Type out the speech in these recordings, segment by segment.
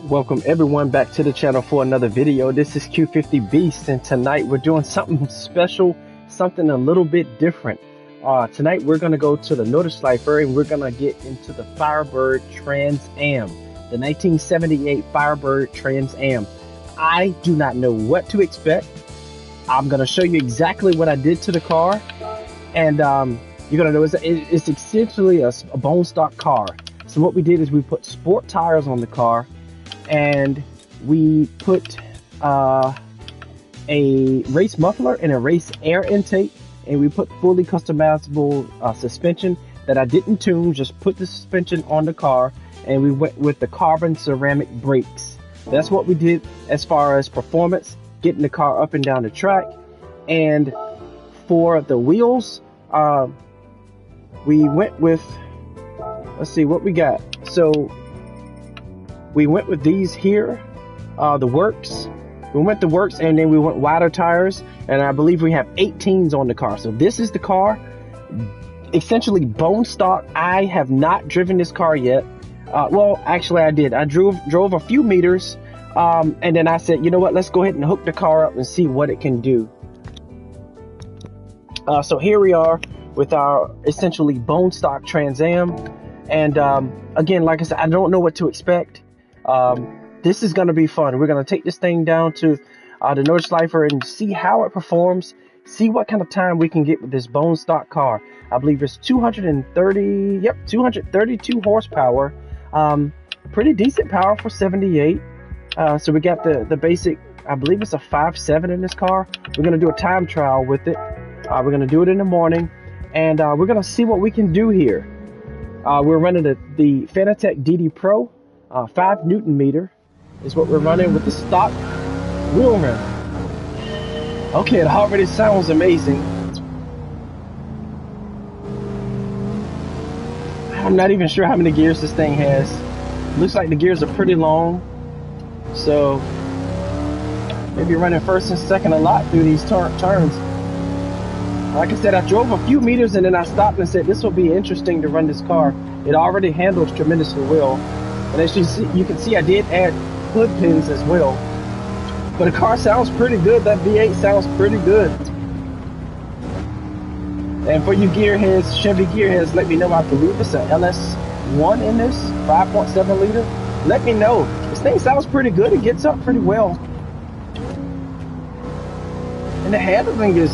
Welcome everyone back to the channel for another video. This is Q50 Beast, and tonight we're doing something special, something a little bit different. Tonight we're going to go to the Nordschleife and we're going to get into the Firebird Trans Am, the 1978 Firebird Trans Am. I do not know what to expect. I'm going to show you exactly what I did to the car, and you're going to know it's essentially a bone stock car. So what we did is we put sport tires on the car, and we put a race muffler and a race air intake, and we put fully customizable suspension that I didn't tune, just put the suspension on the car, and we went with the carbon ceramic brakes. That's what we did as far as performance, getting the car up and down the track. And for the wheels, we went with, let's see what we got. So we went with these here, the Works. We went the Works, and then we went wider tires, and I believe we have 18s on the car. So this is the car, essentially bone stock. I have not driven this car yet. Well, actually I did. I drove a few meters, and then I said, you know what, let's go ahead and hook the car up and see what it can do. So here we are with our essentially bone stock Trans Am, and again, like I said, I don't know what to expect. This is going to be fun. We're going to take this thing down to the Nordschleife and see how it performs, see what kind of time we can get with this bone stock car. I believe it's 232 horsepower. Pretty decent power for 78. So we got the basic, I believe it's a 5.7 in this car. We're going to do a time trial with it. We're going to do it in the morning, and we're going to see what we can do here. We're running the Pontiac DD Pro. 5 Newton meter is what we're running with the stock wheel rim. Okay, it already sounds amazing. I'm not even sure how many gears this thing has. Looks like the gears are pretty long, so maybe running first and second a lot through these turns. Like I said, I drove a few meters and then I stopped and said this will be interesting to run this car. It already handles tremendously well. And as you can see, I did add hood pins as well. But the car sounds pretty good. That V8 sounds pretty good. And for you gearheads, Chevy gearheads, let me know. I believe it's an LS1 in this, 5.7 liter. Let me know. This thing sounds pretty good. It gets up pretty well. And the handling is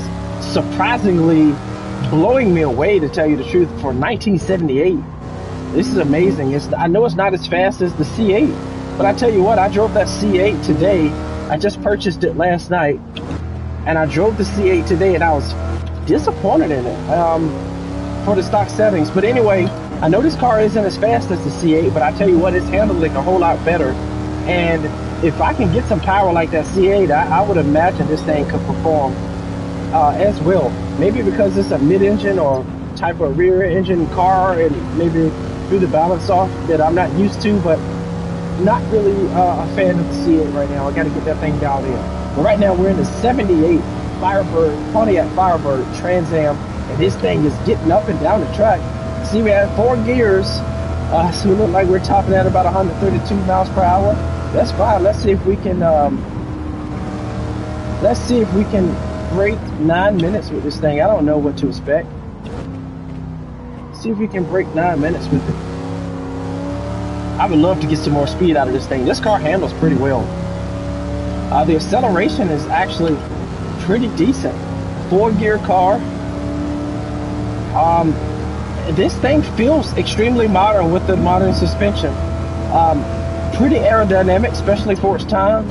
surprisingly blowing me away, to tell you the truth, for 1978. This is amazing. I know it's not as fast as the C8, but I tell you what, I drove that C8 today. I just purchased it last night, and I drove the C8 today, and I was disappointed in it for the stock settings. But anyway, I know this car isn't as fast as the C8, but I tell you what, it's handling a whole lot better. And if I can get some power like that C8, I would imagine this thing could perform as well. Maybe because it's a mid-engine or type of rear engine car, and maybe through the balance off that I'm not used to, but not really a fan of the C8 right now. I got to get that thing dialed in. But right now we're in the 78 Firebird, Pontiac Firebird Trans Am, and this thing is getting up and down the track. See, we have 4 gears, so we look like we're topping at about 132 miles per hour. That's fine. Let's see if we can break 9 minutes with this thing. I don't know what to expect. See if we can break 9 minutes with it. I would love to get some more speed out of this thing. This car handles pretty well. The acceleration is actually pretty decent. 4-gear car. This thing feels extremely modern with the modern suspension. Pretty aerodynamic, especially for its time.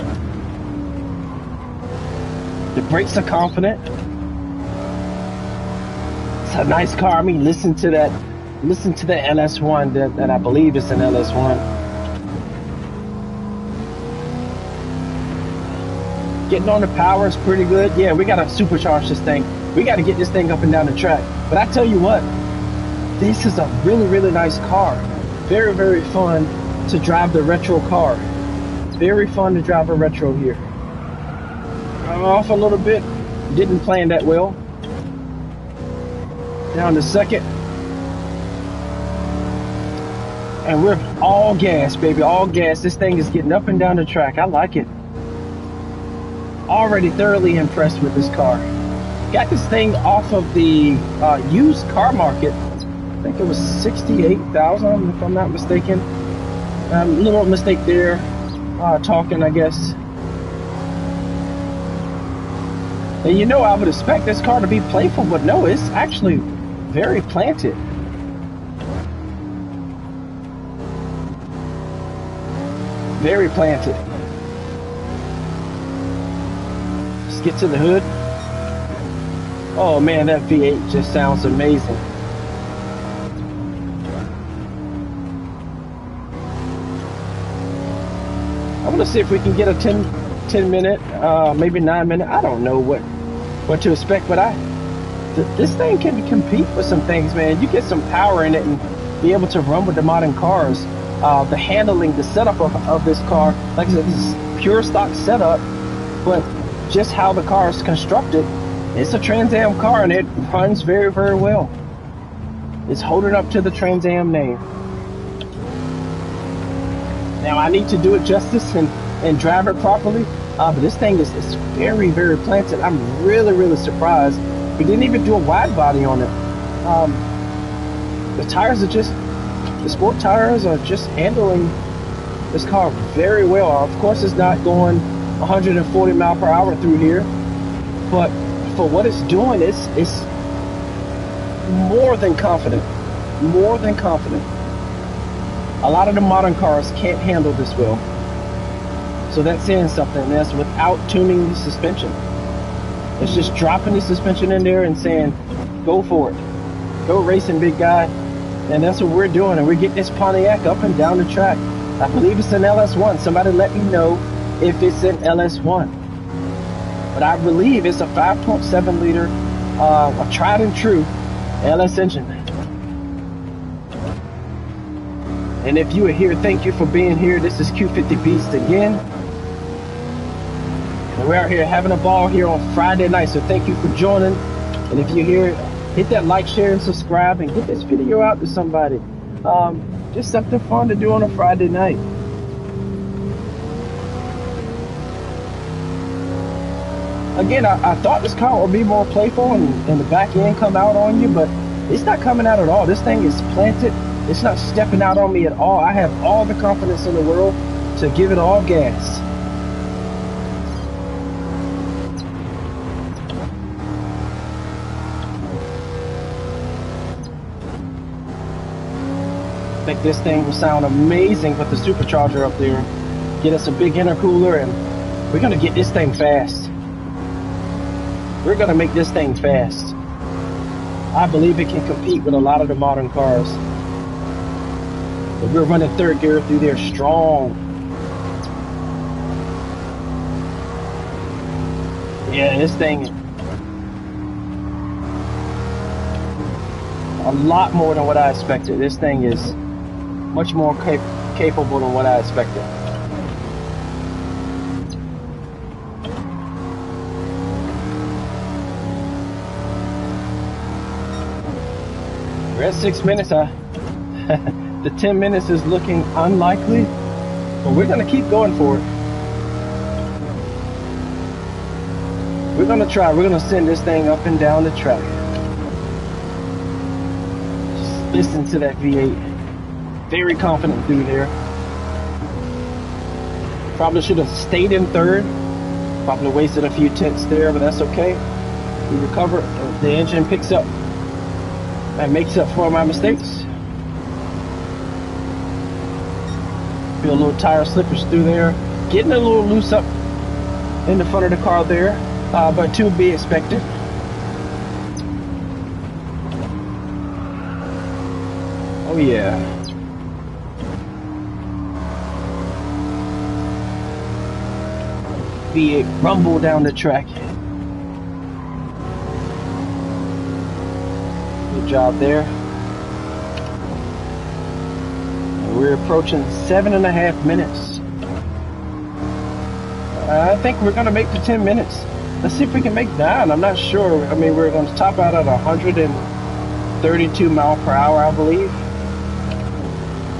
The brakes are confident. It's a nice car. I mean, listen to that LS1 that I believe is an LS1. Getting on the power is pretty good. Yeah, we gotta supercharge this thing. We gotta get this thing up and down the track. But I tell you what, this is a really, really nice car. Very, very fun to drive the retro car. It's very fun to drive a retro here. I'm off a little bit. Didn't plan that well. Down to second. And we're all gas, baby, all gas. This thing is getting up and down the track. I like it. Already thoroughly impressed with this car. Got this thing off of the used car market. I think it was 68,000 if I'm not mistaken. A little mistake there, talking, I guess. And you know, I would expect this car to be playful, but no, it's actually very planted. Very planted. Let's get to the hood. Oh man, that V8 just sounds amazing. I want to see if we can get a 10 minute, maybe 9 minute. I don't know what to expect, but this thing can compete with some things, man. You get some power in it and be able to run with the modern cars. The handling, the setup of this car, like I said, this is pure stock setup, but just how the car is constructed, it's a Trans Am car and it runs very, very well. It's holding up to the Trans Am name. Now I need to do it justice and drive it properly, but this thing is very, very planted. I'm really, really surprised. We didn't even do a wide body on it. The tires are just, the sport tires are just handling this car very well. Of course, it's not going 140 miles per hour through here, but for what it's doing, it's more than confident. More than confident. A lot of the modern cars can't handle this well. So that's saying something. And that's without tuning the suspension. It's just dropping the suspension in there and saying, go for it. Go racing, big guy. And that's what we're doing. And we're getting this Pontiac up and down the track. I believe it's an LS1. Somebody let me know if it's an LS1. But I believe it's a 5.7 liter, a tried and true LS engine. And if you are here, thank you for being here. This is Q50 Beast again. And we're out here having a ball here on Friday night. So thank you for joining. And if you're here, hit that like, share, and subscribe, and get this video out to somebody. Just something fun to do on a Friday night. Again, I thought this car would be more playful and the back end come out on you, but it's not coming out at all. This thing is planted. It's not stepping out on me at all. I have all the confidence in the world to give it all gas. I think this thing will sound amazing with the supercharger up there. Get us a big intercooler and we're gonna get this thing fast. We're gonna make this thing fast. I believe it can compete with a lot of the modern cars. But we're running third gear through there strong. Yeah, this thing, a lot more than what I expected. This thing is much more capable than what I expected. We're at 6 minutes. The 10 minutes is looking unlikely, but we're going to keep going for it. We're going to try. We're going to send this thing up and down the track. Just listen to that V8. Very confident through there. Probably should have stayed in third. Probably wasted a few tenths there, but that's okay. We recover. The engine picks up and makes up for my mistakes. Feel a little tire slippage through there. Getting a little loose up in the front of the car there, but to be expected. Oh yeah. V8 rumble down the track. Good job there. We're approaching 7.5 minutes. I think we're going to make the 10 minutes. Let's see if we can make 9. I'm not sure. I mean, we're going to top out at 132 miles per hour, I believe.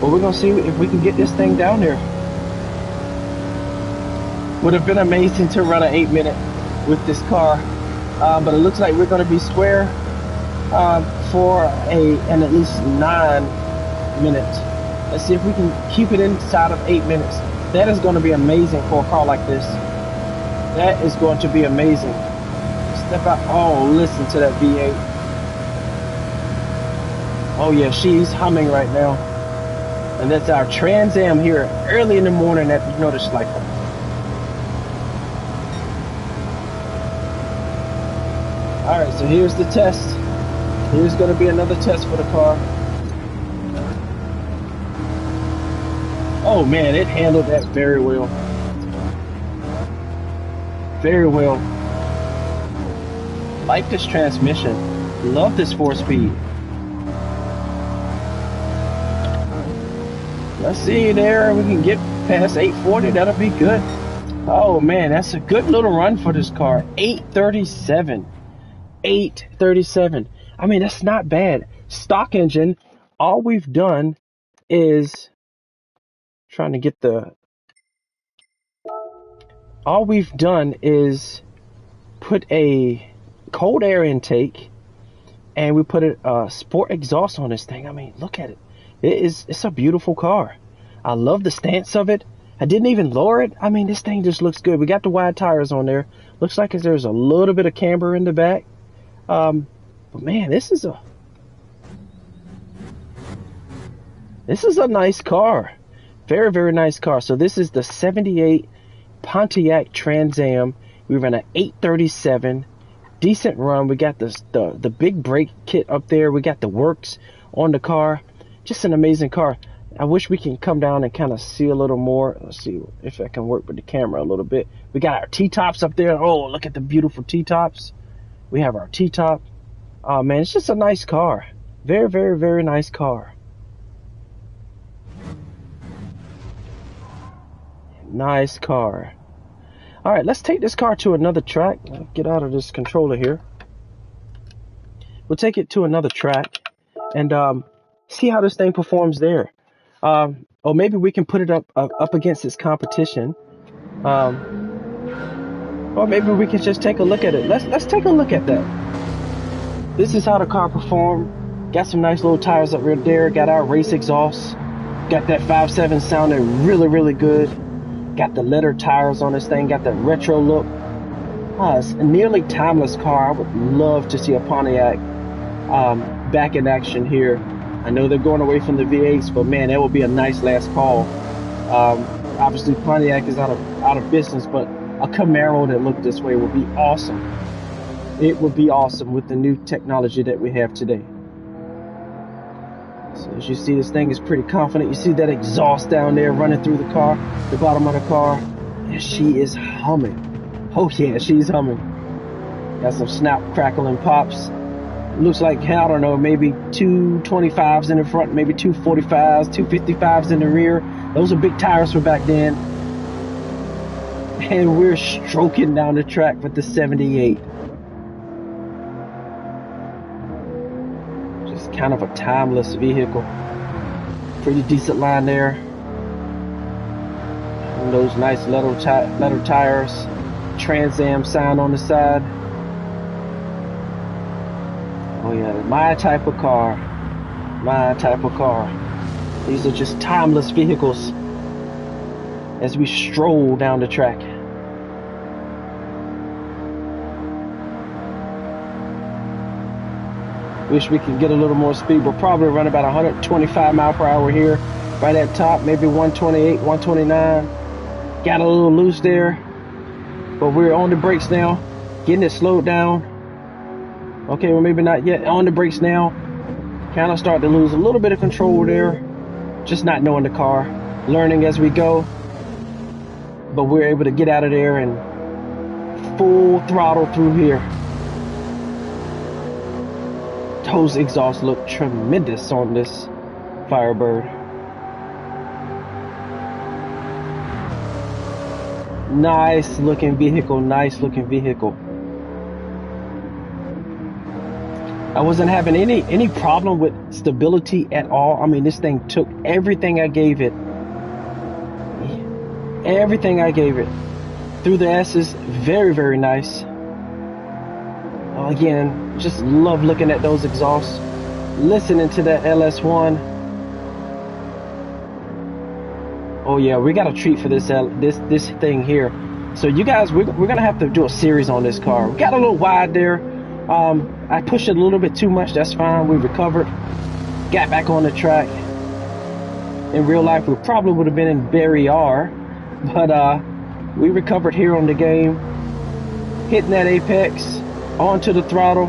But we're gonna see if we can get this thing down there. Would have been amazing to run an 8-minute with this car, but it looks like we're gonna be square for an at least 9 minutes. Let's see if we can keep it inside of 8 minutes. That is going to be amazing for a car like this. That is going to be amazing. Step out. Oh, listen to that V8. Oh yeah, she's humming right now. And that's our Trans Am here early in the morning at the Nordschleife. Alright, so here's the test. Here's going to be another test for the car. Oh man, it handled that very well. Very well. Like this transmission. Love this 4-speed. Let's see there. We can get past 840. That'll be good. Oh man, that's a good little run for this car. 837. 837. I mean, that's not bad. Stock engine. All we've done is trying to get the. All we've done is put a cold air intake, and we put a sport exhaust on this thing. I mean, look at it. It's a beautiful car. I love the stance of it. I didn't even lower it. I mean, this thing just looks good. We got the wide tires on there. Looks like there's a little bit of camber in the back. But man, this is a nice car. Very, very nice car. So this is the 78 Pontiac Trans Am. We ran an 837. Decent run. We got the big brake kit up there. We got the works on the car. Just an amazing car. I wish we can come down and kind of see a little more. Let's see if I can work with the camera a little bit. We got our T-tops up there. Oh, look at the beautiful T-tops. We have our T-top. Oh man, it's just a nice car. Very, very, very nice car. Nice car. All right, let's take this car to another track. Get out of this controller here. We'll take it to another track and see how this thing performs there. Or maybe we can put it up against its competition. Or maybe we can just take a look at it. Let's take a look at that. This is how the car performed. Got some nice little tires up right there. Got our race exhaust. Got that 5.7 sounding really, really good. Got the leather tires on this thing. Got that retro look. It's a nearly timeless car. I would love to see a Pontiac back in action here. I know they're going away from the V8s, but man, that would be a nice last call. Obviously, Pontiac is out of business, but a Camaro that looked this way would be awesome. It would be awesome with the new technology that we have today. So as you see, this thing is pretty confident. You see that exhaust down there running through the car, the bottom of the car. And she is humming. Oh yeah, she's humming. Got some snap, crackle, and pops. Looks like, I don't know, maybe 225s in the front, maybe 245s, 255s in the rear. Those are big tires for back then. And we're stroking down the track with the 78. Just kind of a timeless vehicle. Pretty decent line there. And those nice leather tires. Trans Am sign on the side. Oh yeah, my type of car. My type of car. These are just timeless vehicles as we stroll down the track. Wish we could get a little more speed. We'll probably run about 125 miles per hour here, right at top, maybe 128, 129. Got a little loose there, but we're on the brakes now, getting it slowed down. Okay, well maybe not yet. On the brakes now. Kind of start to lose a little bit of control there. Just not knowing the car. Learning as we go. But we're able to get out of there and full throttle through here. Those exhausts look tremendous on this Firebird. Nice looking vehicle. Nice looking vehicle. I wasn't having any problem with stability at all. I mean, this thing took everything I gave it. Everything I gave it. Through the S's, very, very nice. Again, just love looking at those exhausts. Listening to that LS1. Oh yeah, we got a treat for this thing here. So you guys, we're gonna have to do a series on this car. We got a little wide there. I pushed it a little bit too much. That's fine. We recovered. Got back on the track. In real life, we probably would have been in Barry R, but we recovered here on the game. Hitting that apex, onto the throttle.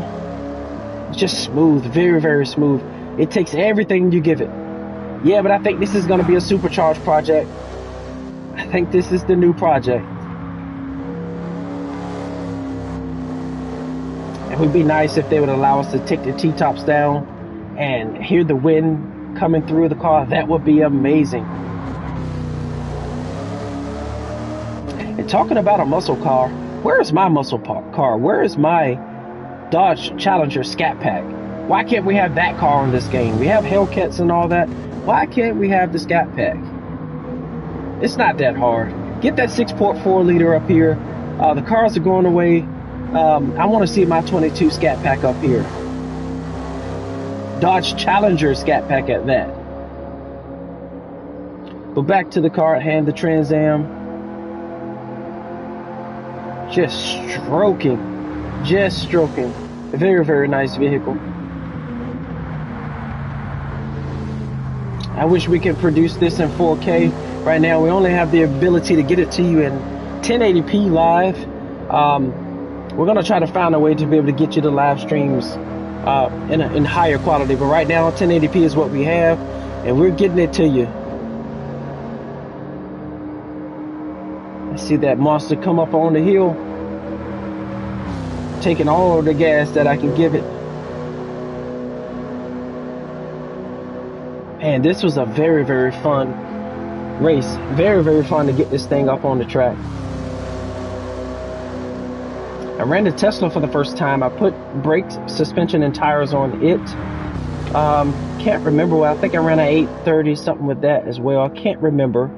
Just smooth, very, very smooth. It takes everything you give it. Yeah, but I think this is going to be a supercharged project. I think this is the new project. It would be nice if they would allow us to take the T-tops down and hear the wind coming through the car. That would be amazing. And talking about a muscle car, where is my muscle car? Where is my Dodge Challenger Scat Pack? Why can't we have that car in this game? We have Hellcats and all that. Why can't we have the Scat Pack? It's not that hard. Get that 6.4 liter up here. The cars are going away. I want to see my 22 Scat Pack up here. Dodge Challenger Scat Pack at that. But back to the car at hand, the Trans Am. Just stroking. Just stroking. A very, very nice vehicle. I wish we could produce this in 4K. Right now, we only have the ability to get it to you in 1080p live. We're going to try to find a way to be able to get you the live streams in higher quality. But right now, 1080p is what we have, and we're getting it to you. I see that monster come up on the hill, taking all of the gas that I can give it. And this was a very, very fun race. Very, very fun to get this thing up on the track. I ran the Tesla for the first time. I put brakes, suspension, and tires on it. Can't remember what. I think I ran an 830, something with that as well. I can't remember.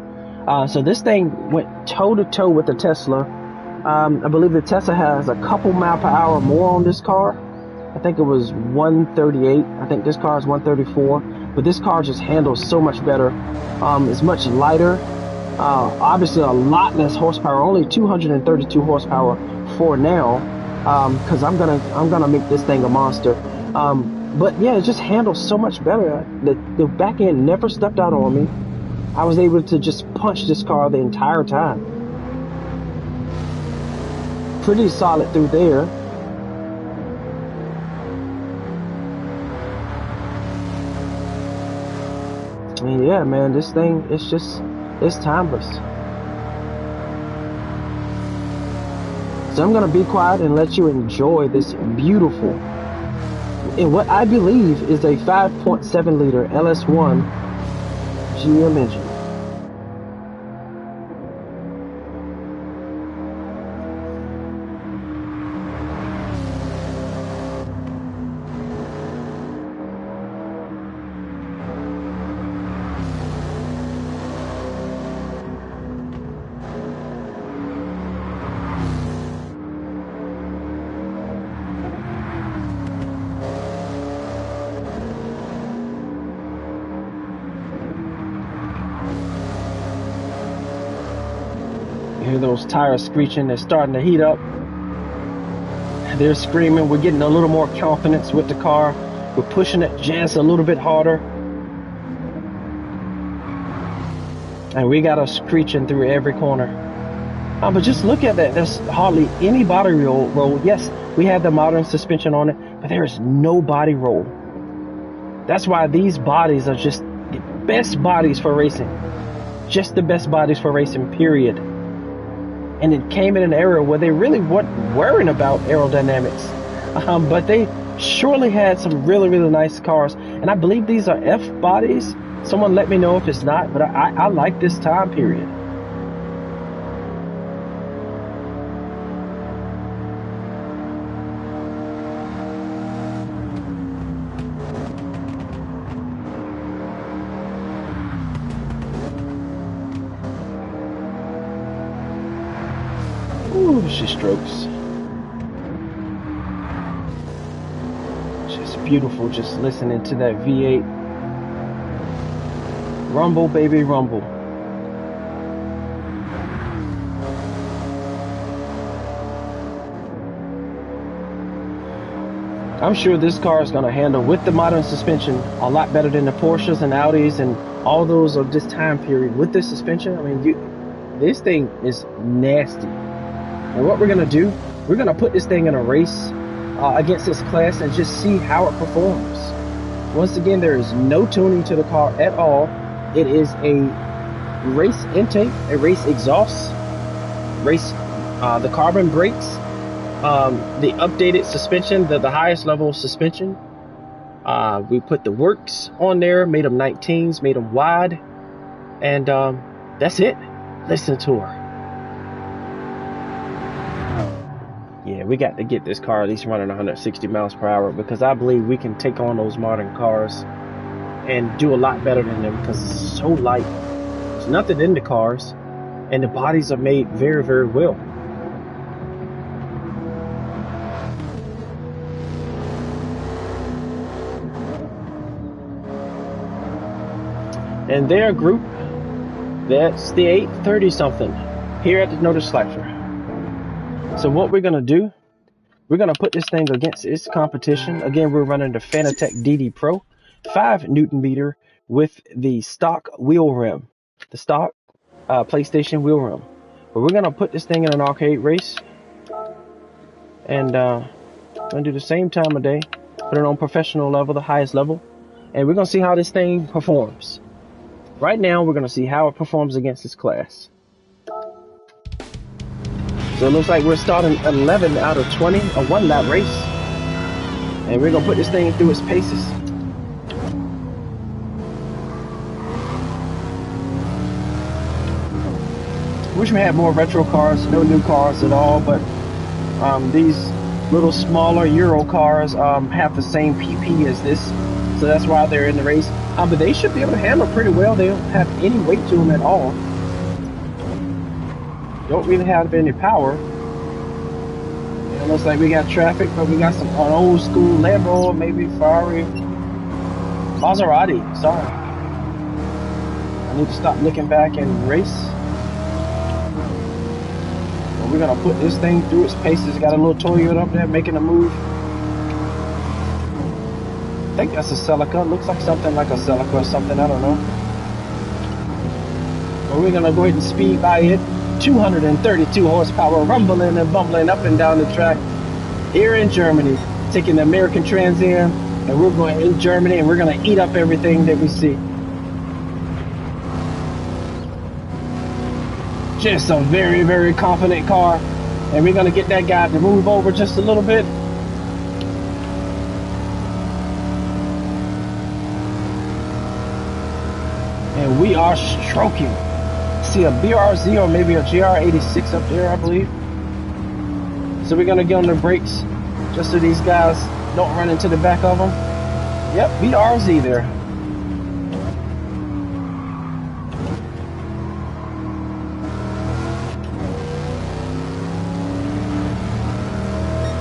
So this thing went toe-to-toe with the Tesla. I believe the Tesla has a couple mile per hour more on this car. I think it was 138. I think this car is 134. But this car just handles so much better. It's much lighter. Obviously a lot less horsepower. Only 232 horsepower for now. Because I'm gonna make this thing a monster. But yeah, it just handles so much better. The back end never stepped out on me. I was able to just punch this car the entire time. Pretty solid through there. I mean, yeah, man, this thing, it's timeless. So I'm gonna be quiet and let you enjoy this beautiful, and what I believe is a 5.7 liter LS1 GM engine. You hear those tires screeching, they're starting to heat up. They're screaming, we're getting a little more confidence with the car. We're pushing it just a little bit harder. And we got us screeching through every corner. But just look at that, there's hardly any body roll. Yes, we have the modern suspension on it, but there is no body roll. That's why these bodies are just the best bodies for racing. Just the best bodies for racing, period. And it came in an era where they really weren't worrying about aerodynamics. But they surely had some really, really nice cars. And I believe these are F bodies. Someone let me know if it's not, but I like this time period. Ooh, she strokes. Just beautiful, just listening to that V8. Rumble, baby, rumble. I'm sure this car is going to handle, with the modern suspension, a lot better than the Porsches and Audis and all those of this time period. With this suspension, I mean, this thing is nasty. And what we're going to do, we're going to put this thing in a race against this class and just see how it performs. Once again, there is no tuning to the car at all. It is a race intake, a race exhaust, the carbon brakes, the updated suspension, the highest level of suspension. We put the works on there, made them 19s, made them wide, and that's it. Listen to her. Yeah, we got to get this car at least running 160 miles per hour, because I believe we can take on those modern cars and do a lot better than them, because it's so light. There's nothing in the cars, and the bodies are made very, very well. And their group, that's the 830 something here at the Nordschleife. So what we're going to do, we're going to put this thing against its competition. Again, we're running the Fanatec DD Pro 5 Newton meter with the stock wheel rim, the stock PlayStation wheel rim. But we're going to put this thing in an arcade race, and going to do the same time of day, put it on professional level, the highest level, and we're going to see how this thing performs. Right now, we're going to see how it performs against this class. So it looks like we're starting 11 out of 20, a one-lap race. And we're going to put this thing through its paces. Wish we had more retro cars, no new cars at all, but these little smaller Euro cars have the same PP as this. So that's why they're in the race. But they should be able to handle pretty well. They don't have any weight to them at all. Don't really have any power. It looks like we got traffic, but we got an old school Lambo, maybe Ferrari, Maserati. Sorry, I need to stop looking back and race. But we're gonna put this thing through its paces. Got a little Toyota up there making a move. I think that's a Celica. Looks like something like a Celica or something. I don't know. But we're gonna go ahead and speed by it. 232 horsepower, rumbling and bumbling up and down the track here in Germany, taking the American Trans Am, and we're going in Germany, and we're going to eat up everything that we see. Just a very, very confident car, and we're going to get that guy to move over just a little bit. And we are stroking. See a BRZ or maybe a GR86 up there, I believe. So we're gonna get on the brakes just so these guys don't run into the back of them. Yep, BRZ there.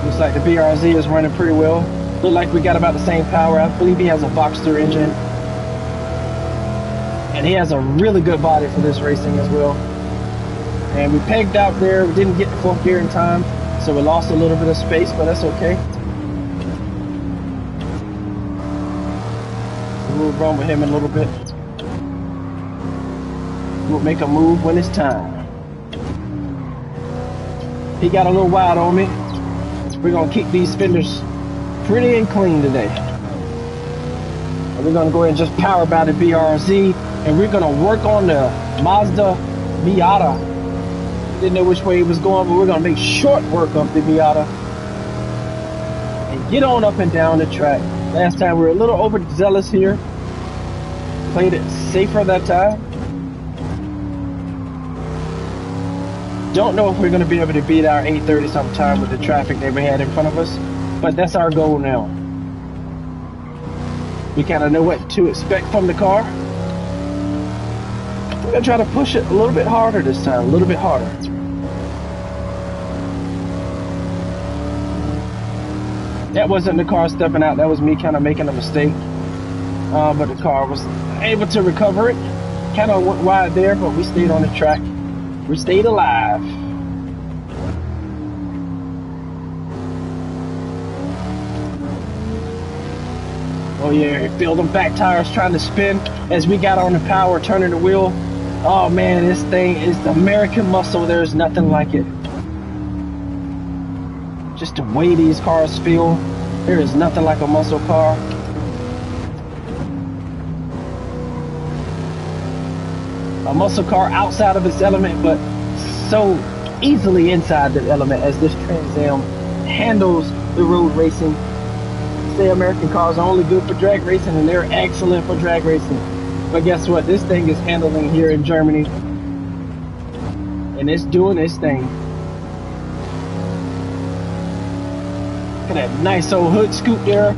Looks like the BRZ is running pretty well. Look like we got about the same power. I believe he has a Boxster engine. And he has a really good body for this racing as well. And we pegged out there. We didn't get the fourth gear in time, so we lost a little bit of space, but that's okay. We'll run with him in a little bit. We'll make a move when it's time. He got a little wide on me. We're gonna keep these fenders pretty and clean today. And we're gonna go ahead and just power by the BRZ. And we're gonna work on the Mazda Miata. Didn't know which way it was going, but we're gonna make short work of the Miata and get on up and down the track. Last time we were a little overzealous here. Played it safer that time. Don't know if we're gonna be able to beat our 830 sometime with the traffic that we had in front of us, but that's our goal now. We kind of know what to expect from the car. We're gonna try to push it a little bit harder this time, a little bit harder. That wasn't the car stepping out. That was me kind of making a mistake. But the car was able to recover it. Kind of went wide there, but we stayed on the track. We stayed alive. Oh yeah, feel them back tires trying to spin as we got on the power, turning the wheel. Oh man, this thing is the American muscle. There's nothing like it. Just the way these cars feel, there is nothing like a muscle car. A muscle car outside of its element, but so easily inside the element as this Trans Am handles the road racing. Say American cars are only good for drag racing, and they're excellent for drag racing. But guess what? This thing is handling here in Germany, and it's doing its thing. Look at that nice old hood scoop there,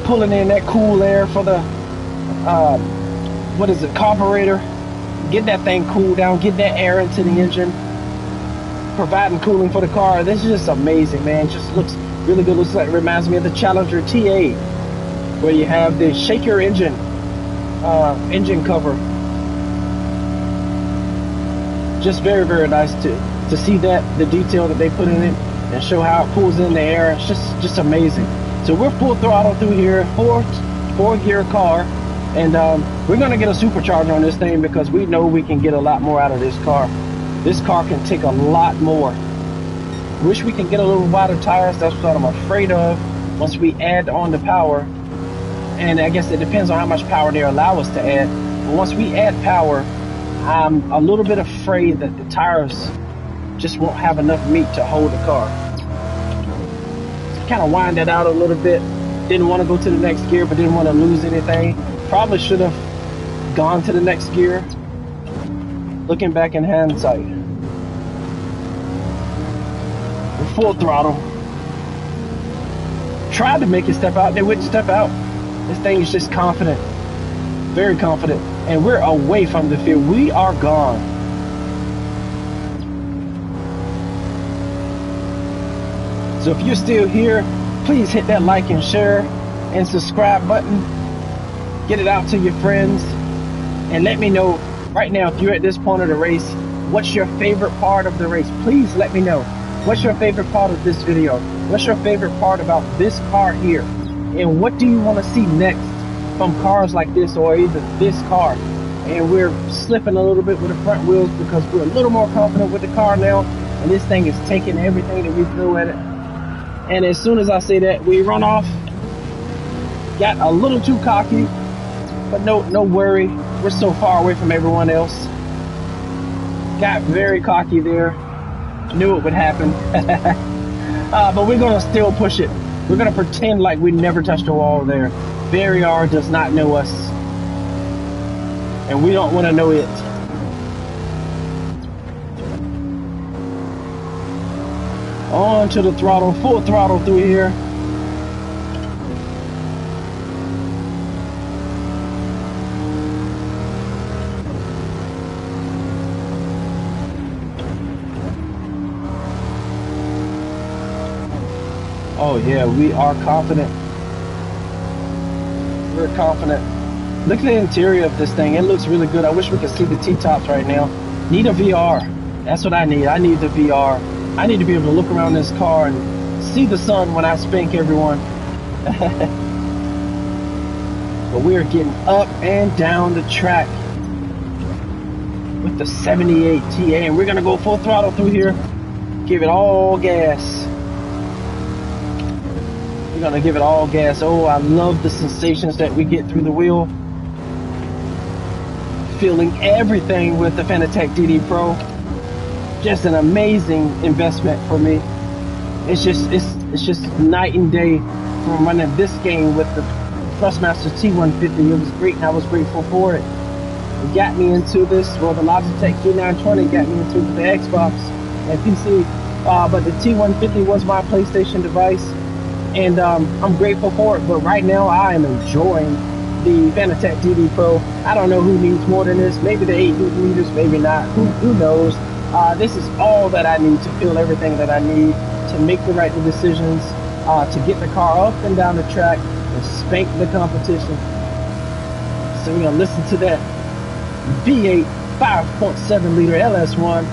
pulling in that cool air for the what is it, carburetor. Get that thing cooled down, get that air into the engine, providing cooling for the car. This is just amazing, man. It just looks really good. Looks like, reminds me of the Challenger TA, where you have the shaker engine cover. Just very, very nice to see that, the detail that they put in it, and show how it pulls in the air. It's just amazing. So we're full throttle through here, four gear car, and we're gonna get a supercharger on this thing because we know we can get a lot more out of this car. This car can take a lot more. Wish we can get a little wider tires. That's what I'm afraid of once we add on the power. And I guess it depends on how much power they allow us to add. But once we add power, I'm a little bit afraid that the tires just won't have enough meat to hold the car. So kind of wind that out a little bit. Didn't want to go to the next gear, but didn't want to lose anything. Probably should have gone to the next gear. Looking back in hindsight. We're full throttle. Tried to make it step out. They wouldn't step out. This thing is just confident. Very confident. And we're away from the field. We are gone. So if you're still here, please hit that like and share and subscribe button. Get it out to your friends. And let me know right now, if you're at this point of the race, what's your favorite part of the race? Please let me know. What's your favorite part of this video? What's your favorite part about this car here? And what do you want to see next from cars like this, or even this car? And we're slipping a little bit with the front wheels because we're a little more confident with the car now. And this thing is taking everything that we throw at it. And as soon as I say that, we run off. Got a little too cocky, but no worry. We're so far away from everyone else. Got very cocky there. Knew it would happen. But we're gonna still push it. We're gonna pretend like we never touched the wall there. Barrier does not know us, and we don't want to know it. On to the throttle, full throttle through here. Oh yeah, we are confident. We're confident. Look at the interior of this thing. It looks really good. I wish we could see the T-tops right now. Need a VR. That's what I need. I need the VR. I need to be able to look around this car and see the sun when I spank everyone. But we're getting up and down the track with the 78 TA, and we're gonna go full throttle through here. Give it all gas. We're gonna give it all gas. Oh, I love the sensations that we get through the wheel. Feeling everything with the Pontiac DD Pro. Just an amazing investment for me. It's just night and day from running this game with the Thrustmaster T150. It was great, and I was grateful for it. It got me into this. Well, the Logitech G920 got me into the Xbox and PC, but the T150 was my PlayStation device. And I'm grateful for it, but right now I am enjoying the Pontiac DD Pro. I don't know who needs more than this. Maybe the 8 Newton meters, maybe not. Who knows? This is all that I need to feel everything that I need to make the right decisions to get the car up and down the track and spank the competition. So we're gonna listen to that V8 5.7 liter LS1.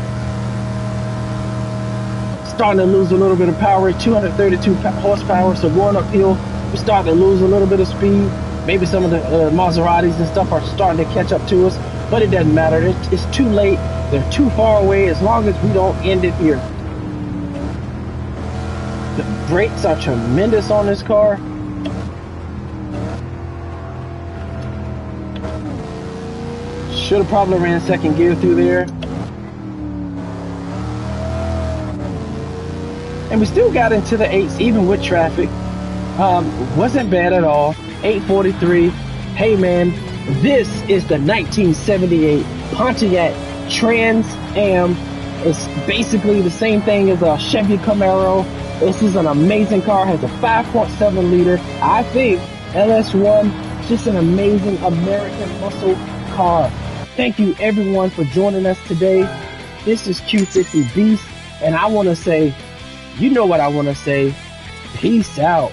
Starting to lose a little bit of power, 232 horsepower, so going uphill, we're starting to lose a little bit of speed. Maybe some of the Maseratis and stuff are starting to catch up to us, but it doesn't matter. It's too late. They're too far away as long as we don't end it here. The brakes are tremendous on this car. Should have probably ran second gear through there. And we still got into the 8s even with traffic. Wasn't bad at all. 843. Hey man, this is the 1978 Pontiac Trans Am. It's basically the same thing as a Chevy Camaro. This is an amazing car. Has a 5.7 liter. I think LS1, just an amazing American muscle car. Thank you everyone for joining us today. This is Q50 Beast, and I want to say, you know what I want to say. Peace out.